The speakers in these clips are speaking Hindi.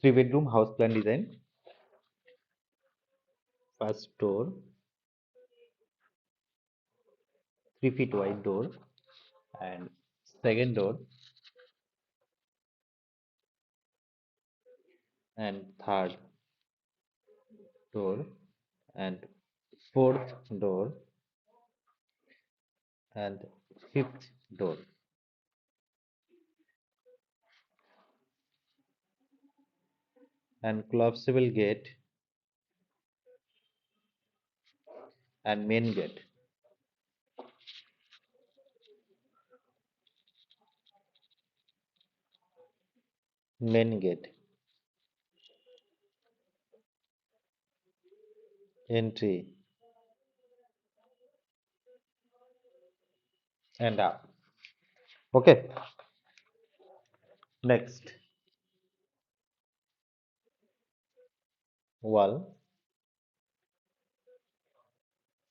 3 bedroom house plan design. First door, 3 feet wide door, and second door, and third door, and fourth door, and fifth door, and collapsible gate and main gate. Main gate, entry, and up. Okay. Next, wall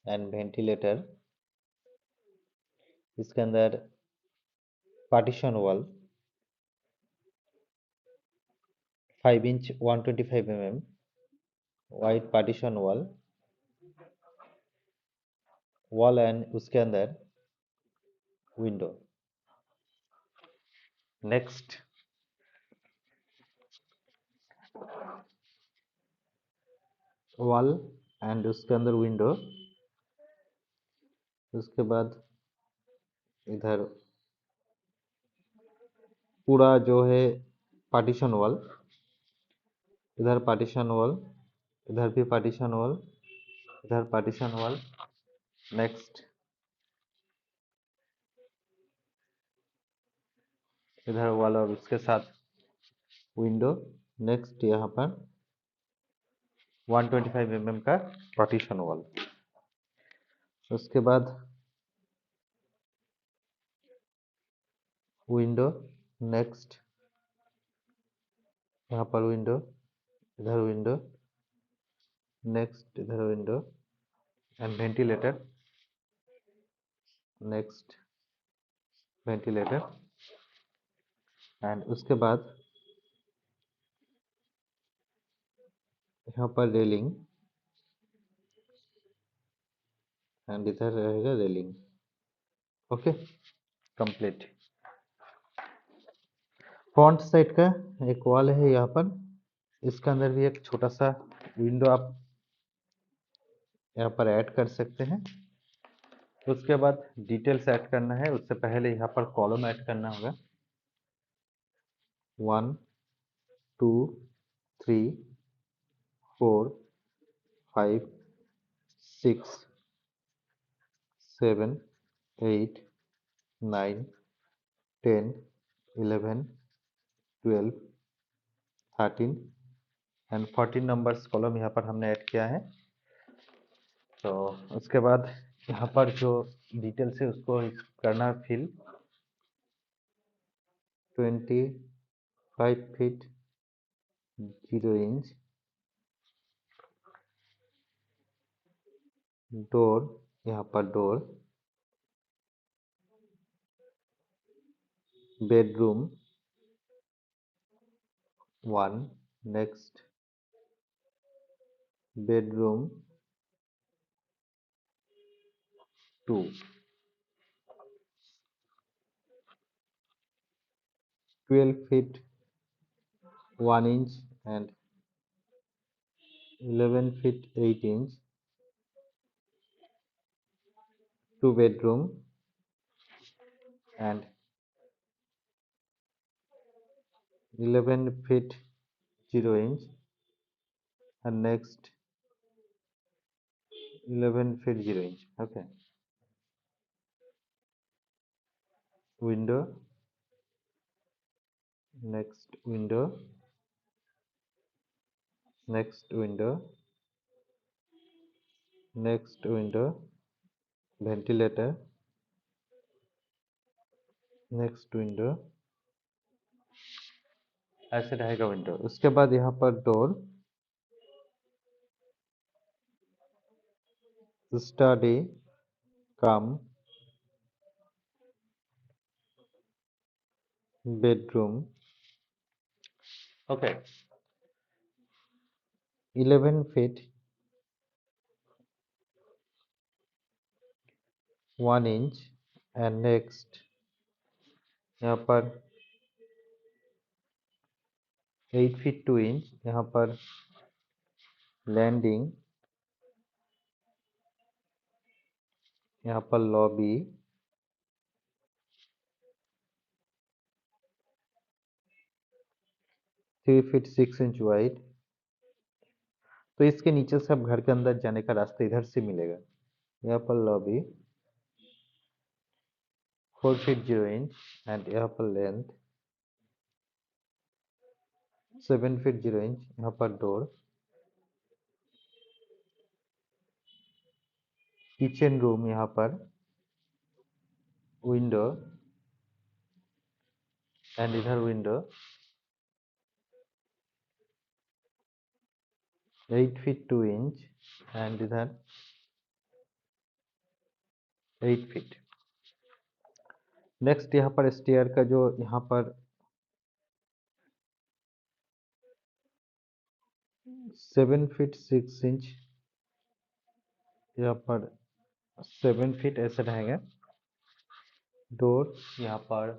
and ventilator. इसके अंदर partition wall 5 inch 125 mm wide partition wall and उसके अंदर window. Next, wall and उसके अंदर window. उसके बाद इधर पूरा जो है partition wall, इधर partition wall, इधर भी partition wall, इधर partition wall. Next, इधर wall और उसके साथ window. Next, यहाँ पर 125 mm का partition wall. उसके बाद window. Next, यहाँ पर window, इधर window. Next, इधर window and ventilator. Next, ventilator and उसके बाद यहाँ पर रेलिंग एंड इधर रहेगा railing. Okay, complete. Front side का एक वॉल है यहाँ पर, इसके अंदर भी एक छोटा सा विंडो आप यहाँ पर ऐड कर सकते हैं. उसके बाद डिटेल्स ऐड करना है, उससे पहले यहाँ पर कॉलम ऐड करना होगा. 1 2 3 4 5 6 7 8 9 10 11 12 13 एंड 14 नंबर्स कॉलम यहाँ पर हमने ऐड किया है. तो उसके बाद यहाँ पर जो डिटेल्स है उसको करना फिल. 25 फीट 0 इंच डोर, यहाँ पर door, bedroom 1. Next, bedroom 2. 12 feet 1 inch and 11 feet 8 inch 2 bedroom and 11 feet 0 inch and next 11 feet 0 inch. Okay. Window, next window, next window, next window, ventilator, next window. ऐसे रहेगा विंडो. उसके बाद यहाँ पर door, study come bedroom. Okay, 11 feet 1 inch, and next यहाँ पर 8 feet 2 inch, यहाँ पर लैंडिंग, यहाँ पर लॉबी, 3 feet 6 inch वाइड। तो इसके नीचे से अब घर के अंदर जाने का रास्ता इधर से मिलेगा। यहाँ पर लॉबी 4 feet 0 inch, एंड यहाँ पर लेंथ 7 feet 0 inch, यहाँ पर डोर, किचन रूम, यहाँ पर विंडो, एंड इधर विंडो 8 feet 2 inch, एंड इधर 8 feet। नेक्स्ट यहाँ पर स्टेयर का जो यहाँ पर 7 feet 6 inch, यहाँ पर 7 feet ऐसा रहेगा। डोर यहाँ पर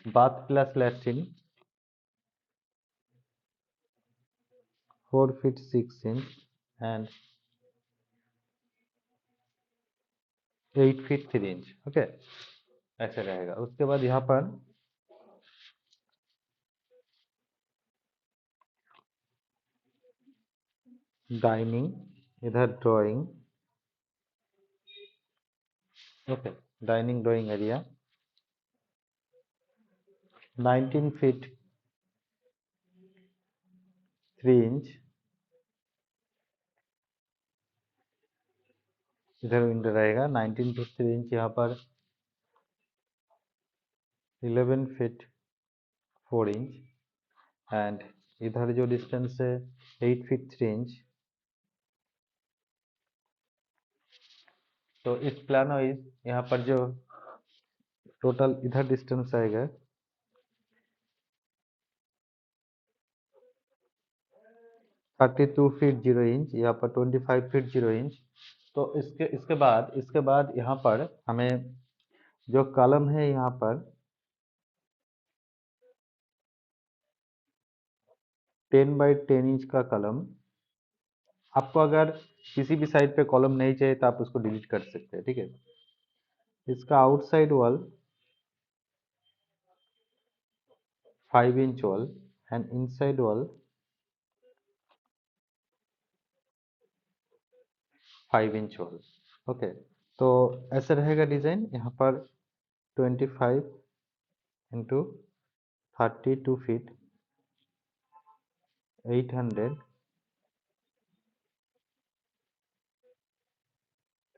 bath plus latrine 4 feet 6 inch, and 8 feet 3 inch। Okay, ऐसे रहेगा। उसके बाद यहाँ पर डाइनिंग, इधर drawing, okay, dining drawing area 19 feet 3 inch, इधर विंडो रहेगा 19 feet 3 inch, यहाँ पर 11 feet 4 inch, एंड इधर जो डिस्टेंस है 8 feet 3 inch। तो इस प्लान वाइज यहाँ पर जो टोटल इधर डिस्टेंस आएगा 32 feet 0 inch, यहाँ पर 25 feet 0 inch। तो इसके बाद यहाँ पर हमें जो कॉलम है यहाँ पर 10 by 10 इंच का कॉलम। आपको अगर किसी भी साइड पे कॉलम नहीं चाहिए तो आप उसको डिलीट कर सकते हैं, ठीक है। इसका outside wall 5 inch wall, and inside wall 5 inch wall. Okay, तो ऐसा रहेगा डिजाइन। यहाँ पर 25 into 32 feet 800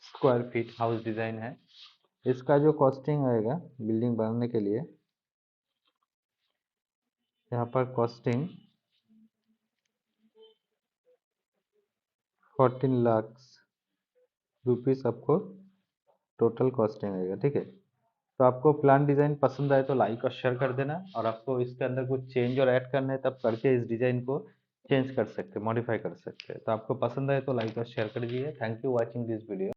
square feet house design है। इसका जो कॉस्टिंग आएगा बिल्डिंग बनाने के लिए, यहाँ पर कॉस्टिंग 14 लाख रुपीस आपको टोटल कॉस्टिंग आएगा, ठीक है। तो आपको प्लान डिजाइन पसंद आए तो लाइक और शेयर कर देना, और आपको इसके अंदर कुछ चेंज और ऐड करना है तब करके इस डिजाइन को चेंज कर सकते हैं, मॉडिफाई कर सकते हैं। तो आपको पसंद आए तो लाइक और शेयर कर दीजिए। Thank you watching this video.